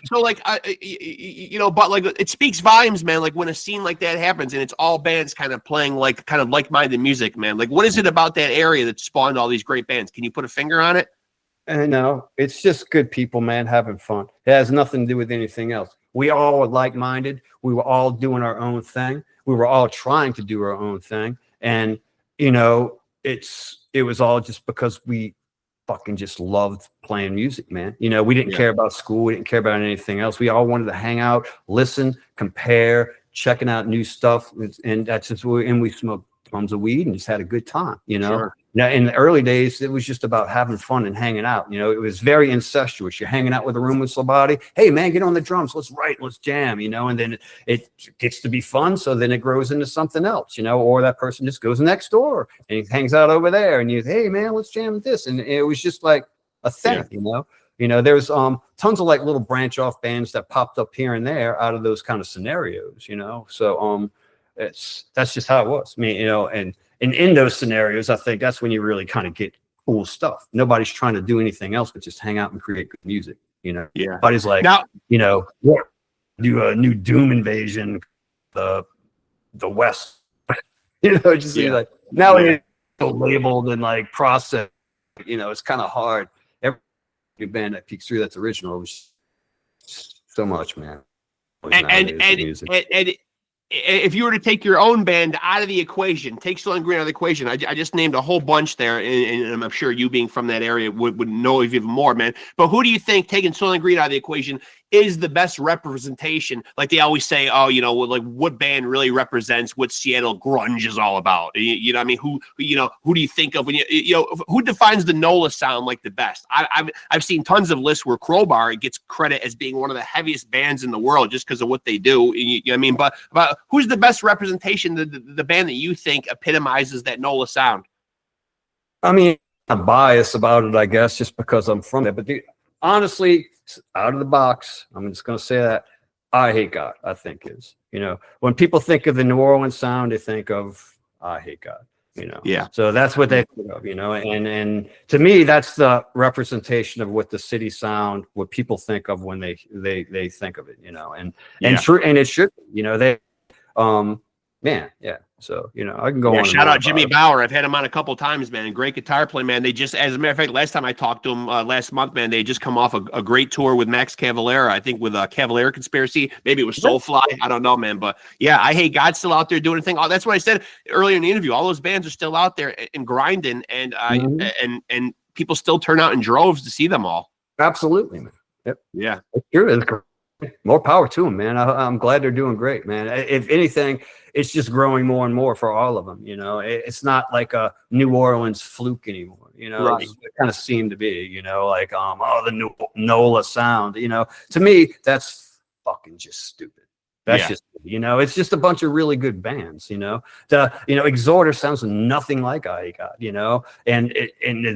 So like, but like it speaks volumes, man. Like when a scene like that happens and it's all bands kind of playing like kind of like-minded music, man. Like what is it about that area that spawned all these great bands? Can you put a finger on it? No, it's just good people, man, having fun. It has nothing to do with anything else. We all were like-minded. We were all doing our own thing. We were all trying to do our own thing. And, you know, it was all just because we fucking just loved playing music, man. You know, we didn't care about school. We didn't care about anything else. We all wanted to hang out, listen, compare, checking out new stuff. And that's just and we smoked tons of weed and just had a good time, you know. Sure. Now, in the early days, it was just about having fun and hanging out. You know, it was very incestuous. You're hanging out with a room with somebody. Hey, man, get on the drums. Let's write. Let's jam, you know. And then it gets to be fun. So then it grows into something else, you know, or that person just goes next door and he hangs out over there. And you, hey, man, let's jam with this. And it was just like a thing, you know. You know, there's tons of like little branch off bands that popped up here and there out of those kind of scenarios, you know. So that's just how it was. I mean, you know, and in those scenarios, I think that's when you really kind of get cool stuff. Nobody's trying to do anything else but just hang out and create good music, you know. Yeah. Everybody's like, you know, do a new Doom Invasion, the West, you know, just like now it's so labeled and like processed, you know, it's kind of hard. Every band that peeks through that's original was so much, man. And if you were to take your own band out of the equation, take Soilent Green out of the equation, I just named a whole bunch there, and I'm sure you being from that area would know even more, man. But who do you think, taking Soilent Green out of the equation, is the best representation? Like they always say, oh, you know, like what band really represents what Seattle grunge is all about? You know what I mean? Who do you think of when you know, who defines the NOLA sound like the best? I've seen tons of lists where Crowbar gets credit as being one of the heaviest bands in the world just because of what they do. You know what I mean? But who's the best representation, the band that you think epitomizes that NOLA sound? I mean, I'm biased about it, I guess, just because I'm from there. But honestly, out of the box, I'm just going to say that EYEHATEGOD, I think is, you know, when people think of the New Orleans sound, they think of EYEHATEGOD, you know. Yeah. So that's what they think of, you know, and to me, that's the representation of what the city sound, what people think of when they think of it, you know, and it should, you know, man, yeah. So, you know, I can go Yeah, on. shout out Jimmy Bauer. I've had him on a couple times, man. Great guitar play, man. They just, as a matter of fact, last time I talked to him last month, man, they just come off a great tour with Max Cavalera. I think with Cavalera Conspiracy. Maybe it was Soulfly. I don't know, man. But yeah, I Hate God's still out there doing a thing. Oh, that's what I said earlier in the interview. All those bands are still out there and grinding, and and people still turn out in droves to see them all. Absolutely, man. Yep. Yeah. It's true. It's great. More power to them, man. I'm glad they're doing great, man. If anything, it's just growing more and more for all of them. You know, it's not like a New Orleans fluke anymore. You know, Right. it kind of seemed to be. You know, like oh, the new NOLA sound. You know, to me, that's fucking just stupid. That's just, you know, it's just a bunch of really good bands. You know, Exhorter sounds nothing like EYEHATEGOD. You know, and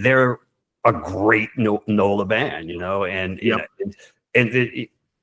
they're a great NOLA band. You know, and you know,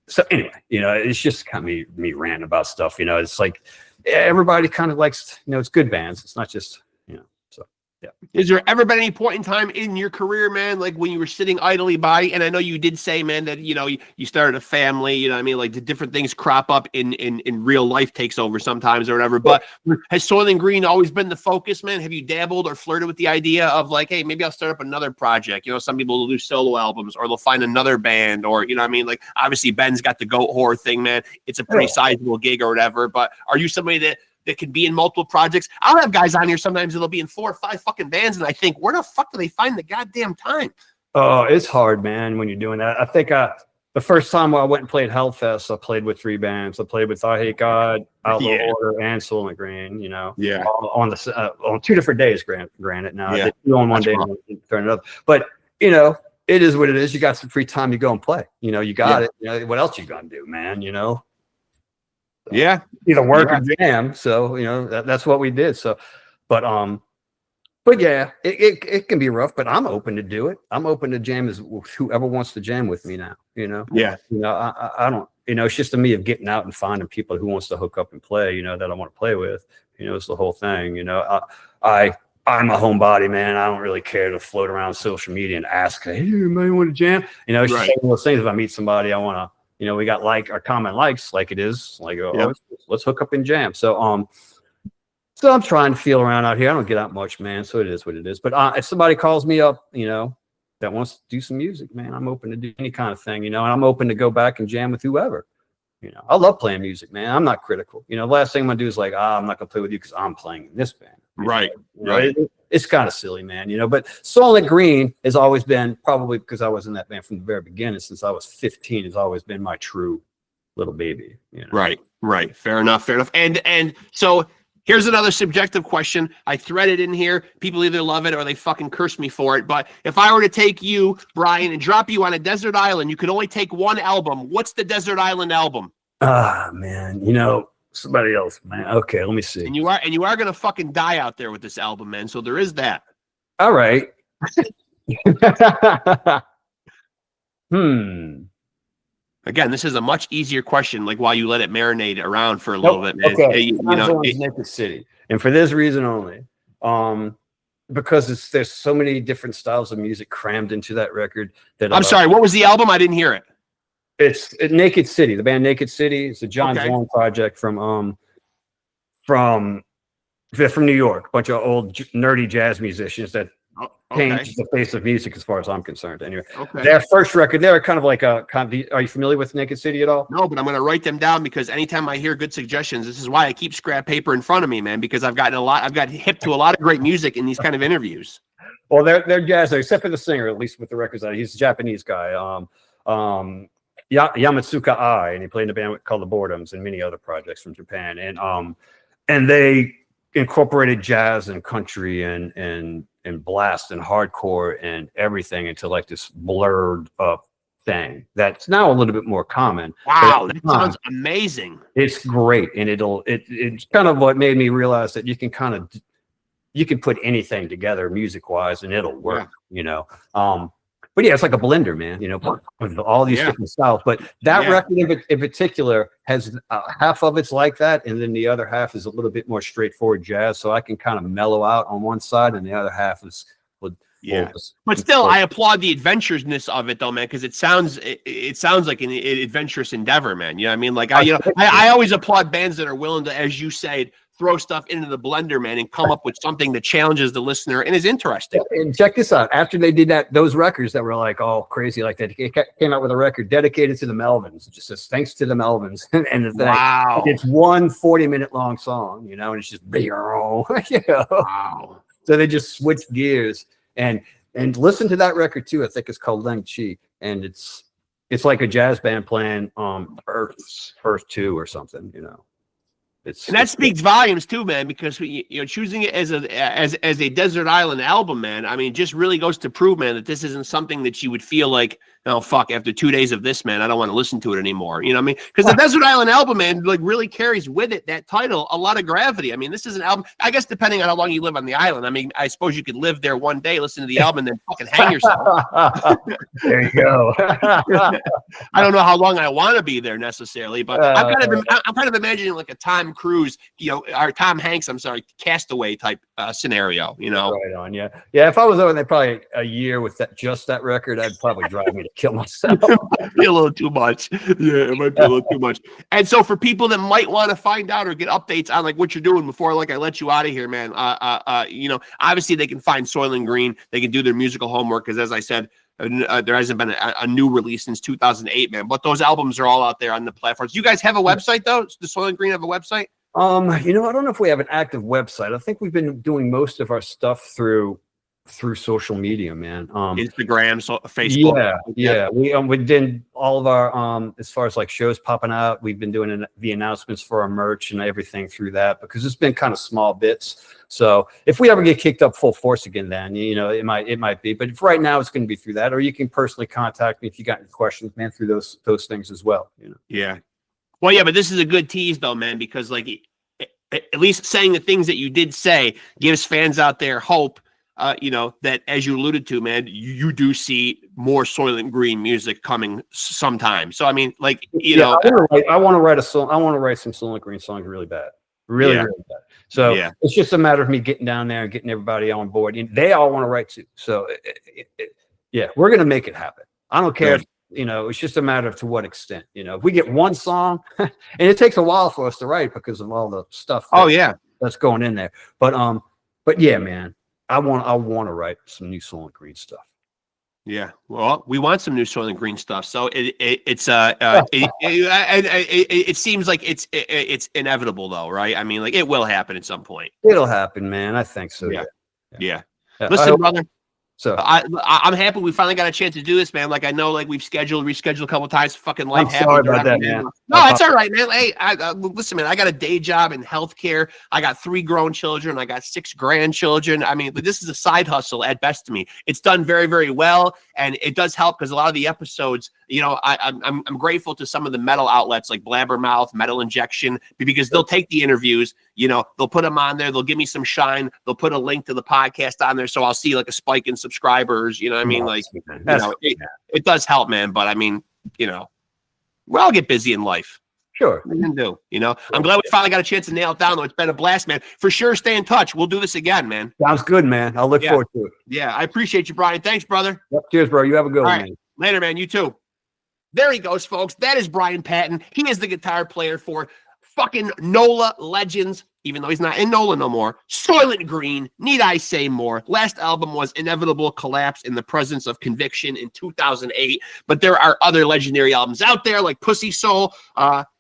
so anyway, you know, it's just kind of me ranting about stuff. You know, it's like everybody kind of likes, you know, it's good bands. It's not just, you know, so yeah. Is there ever been any point in time in your career, man, like when you were sitting idly by, and I know you did say, man, that, you know, you started a family, you know what I mean? Like the different things crop up in real life takes over sometimes or whatever, but has Soilent Green always been the focus, man? Have you dabbled or flirted with the idea of like, hey, maybe I'll start up another project? You know, some people will do solo albums or they'll find another band or, you know what I mean? Like obviously Ben's got the goat whore thing, man. It's a pretty sizable gig or whatever, but are you somebody that can be in multiple projects? I'll have guys on here sometimes that'll be in 4 or 5 fucking bands, and I think, where the fuck do they find the goddamn time? Oh, it's hard, man, when you're doing that. I think the first time I went and played Hellfest, I played with 3 bands. I played with EYEHATEGOD, Outlaw Order, and Soilent Green. You know, on 2 different days. Granted, now I did 2 on one day and turn it up. But you know, it is what it is. You got some free time, you go and play. You know, you got it. You know, what else you gonna do, man? You know. Yeah, either work or jam. So you know that's what we did. So, but yeah, it can be rough. But I'm open to do it. I'm open to jam as whoever wants to jam with me now. You know. Yeah. You know, I don't. You know, it's just to me of getting out and finding people who wants to hook up and play. You know, that I want to play with. You know, it's the whole thing. You know, I'm a homebody, man. I don't really care to float around social media and ask, hey, anybody want to jam? You know, it's just one of those things. If I meet somebody, I want to. You know, we got our common likes, like it is, like let's hook up and jam. So so I'm trying to feel around out here. I don't get out much, man. So it is what it is. But if somebody calls me up, you know, that wants to do some music, man, I'm open to do any kind of thing, you know, and I'm open to go back and jam with whoever. You know, I love playing music, man. I'm not critical. You know, the last thing I'm gonna do is like, I'm not gonna play with you because I'm playing in this band. Right. You know, it's kind of silly, man, you know, but Soilent Green has always been, probably because I was in that band from the very beginning, since I was 15, has always been my true little baby. You know? Right. Fair enough. And so here's another subjective question. I threaded in here. People either love it or they fucking curse me for it. But if I were to take you, Brian, and drop you on a desert island, you could only take one album. What's the desert island album? Man, you know, somebody else, man. Okay, let me see. And you are gonna fucking die out there with this album, man. So there is that. All right. Again, this is a much easier question. Like while you let it marinate around for a little bit, man. Okay. You know, Naked City, and for this reason only, because there's so many different styles of music crammed into that record. That I'm sorry. What was the album? I didn't hear it. It's Naked City, the band Naked City. It's a John Zorn project from New York. A bunch of old nerdy jazz musicians that changed the face of music, as far as I'm concerned. Anyway, their first record, they're kind of like are you familiar with Naked City at all? No, but I'm going to write them down because anytime I hear good suggestions, this is why I keep scrap paper in front of me, man. Because I've got hip to a lot of great music in these kind of interviews. Well, they're jazz, except for the singer, at least with the records out. He's a Japanese guy. Yamatsuka Ai, and he played in a band called the Boredoms and many other projects from Japan, and they incorporated jazz and country and blast and hardcore and everything into like this blurred up thing that's now a little bit more common. Wow, that sounds amazing. It's great, and it's kind of what made me realize that you can put anything together music wise and it'll work. You know. But yeah, it's like a blender, man, you know, with all these different styles. But that record in particular has half of it's like that. And then the other half is a little bit more straightforward jazz. So I can kind of mellow out on one side, and the other half is. But still, I applaud the adventurousness of it, though, man, because it sounds like an adventurous endeavor, man. You know what I mean? Like, I always applaud bands that are willing to, as you said, throw stuff into the blender, man, and come up with something that challenges the listener and is interesting. And check this out. After they did those records that were like all crazy like that, it came out with a record dedicated to the Melvins. It just says, thanks to the Melvins. And the thing, Wow. it's one 40-minute long song, you know, and it's just, you know? Wow. So they just switched gears and listen to that record too. I think it's called Leng Chi. And it's like a jazz band playing Earth 2 or something, you know. And that speaks volumes too, man, because choosing it as a desert island album, man, I mean, just really goes to prove, man, that this isn't something that you would feel like, oh fuck, after 2 days of this, man, I don't want to listen to it anymore. You know what I mean? Because the Desert Island album, man, like really carries with it, that title, a lot of gravity. I mean, this is an album, I guess, depending on how long you live on the island. I mean, I suppose you could live there one day, listen to the album, and then fucking hang yourself. There you go. I don't know how long I want to be there necessarily, but I'm kind of imagining like a Tom Cruise, or Tom Hanks, Castaway type scenario, you know? Right on, yeah. Yeah, if I was over there probably a year with just that record, I'd probably drive me to kill myself. It might be a little too much. Yeah, it might be a little too much. And so for people that might want to find out or get updates on like what you're doing before like I let you out of here, man, obviously they can find Soilent Green. They can do their musical homework because, as I said, there hasn't been a new release since 2008, man. But those albums are all out there on the platforms. You guys have a website though? Does Soilent Green have a website? I don't know if we have an active website. I think we've been doing most of our stuff through social media, man. Instagram, Facebook. Yeah. We did all of our as far as like shows popping out. We've been doing the announcements for our merch and everything through that because it's been kind of small bits. So if we ever get kicked up full force again, then it might be. But for right now, it's going to be through that. Or you can personally contact me if you got any questions, man, through those things as well. Yeah. Well, yeah, but this is a good tease though, man, because like at least saying the things that you did say gives fans out there hope. That as you alluded to, man, you do see more Soilent Green music coming sometime. So, I mean, like, I want to write a song. I want to write some Soilent Green songs really bad, really bad. So it's just a matter of me getting down there and getting everybody on board. They all want to write too. So, we're going to make it happen. I don't care. It's just a matter of to what extent, if we get one song and it takes a while for us to write because of all the stuff. That's going in there. But yeah, man. I want to write some new Soilent Green stuff. Yeah, well, we want some new Soilent Green stuff. So it seems like it's inevitable, though, right? I mean, like it will happen at some point. It'll happen, man. I think so. Yeah. Listen, brother. So I'm happy we finally got a chance to do this, man. Like I know, like we've rescheduled a couple of times. Fucking life happens. Sorry about that, man. No, it's all right, man. Hey, listen, man. I got a day job in healthcare. I got 3 grown children. I got 6 grandchildren. I mean, this is a side hustle at best to me. It's done very, very well, and it does help because a lot of the episodes, I'm grateful to some of the metal outlets like Blabbermouth, Metal Injection, because they'll take the interviews. They'll put them on there. They'll give me some shine. They'll put a link to the podcast on there, so I'll see like a spike in subscribers. You know what I mean? Like, it does help, man. But I mean, we all get busy in life. Sure. We can do. I'm glad we finally got a chance to nail it down, though. It's been a blast, man. For sure, stay in touch. We'll do this again, man. Sounds good, man. I'll look forward to it. Yeah, I appreciate you, Brian. Thanks, brother. Yep. Cheers, bro. You have a good one, man. Later, man. You too. There he goes, folks. That is Brian Patton. He is the guitar player for fucking NOLA legends, even though he's not in NOLA no more. Soilent Green, need I say more? Last album was Inevitable Collapse in the Presence of Conviction in 2008, but there are other legendary albums out there like Pussy Soul,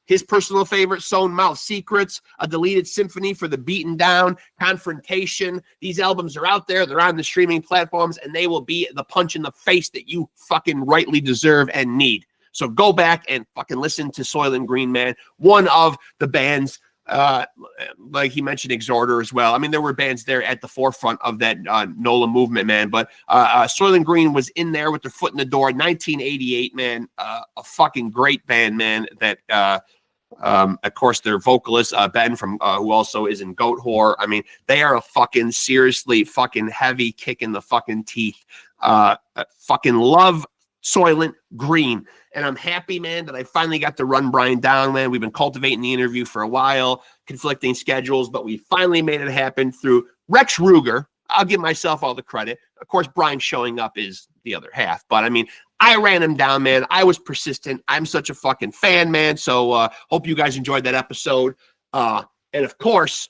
his personal favorite, Sewn Mouth Secrets, A Deleted Symphony for the Beaten Down, Confrontation. These albums are out there. They're on the streaming platforms, and they will be the punch in the face that you fucking rightly deserve and need. So go back and fucking listen to Soilent Green, man. One of the bands, like he mentioned, Exhorder as well. I mean, there were bands there at the forefront of that NOLA movement, man. But Soilent Green was in there with their foot in the door. 1988, man. A fucking great band, man. That, of course, their vocalist, Ben, from who also is in Goat Whore. I mean, they are a fucking seriously fucking heavy kick in the fucking teeth. Fucking love Soilent Green. And I'm happy, man, that I finally got to run Brian down, man. We've been cultivating the interview for a while, conflicting schedules, but we finally made it happen through Rexx Ruger. I'll give myself all the credit. Of course, Brian showing up is the other half. But, I mean, I ran him down, man. I was persistent. I'm such a fucking fan, man. So hope you guys enjoyed that episode. And, of course,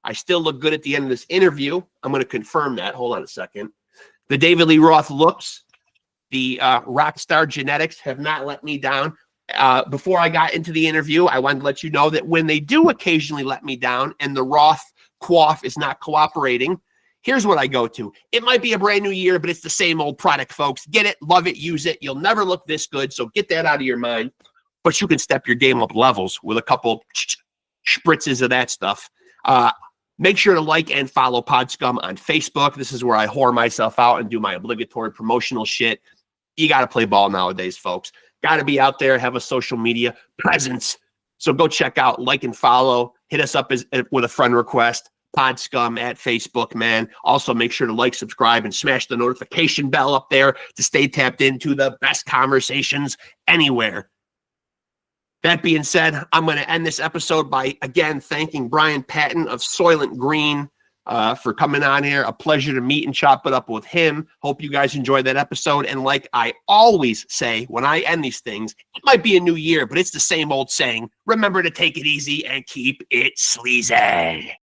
I still look good at the end of this interview. I'm going to confirm that. Hold on a second. The David Lee Roth looks, the Rockstar genetics have not let me down. Before I got into the interview, I wanted to let you know that when they do occasionally let me down and the Roth quaff is not cooperating, here's what I go to. It might be a brand new year, but it's the same old product, folks. Get it, love it, use it. You'll never look this good, so get that out of your mind. But you can step your game up levels with a couple spritzes of that stuff. Make sure to like and follow PodScum on Facebook. This is where I whore myself out and do my obligatory promotional shit. You got to play ball nowadays, folks. Got to be out there, have a social media presence. So go check out, like and follow. Hit us up with a friend request. PodScum at Facebook, man. Also, make sure to like, subscribe, and smash the notification bell up there to stay tapped into the best conversations anywhere. That being said, I'm going to end this episode by, again, thanking BRIAN PATTON of Soilent Green for coming on here. A pleasure to meet and chop it up with him. Hope you guys enjoyed that episode. And like I always say when I end these things, it might be a new year, but it's the same old saying. Remember to take it easy and keep it sleazy.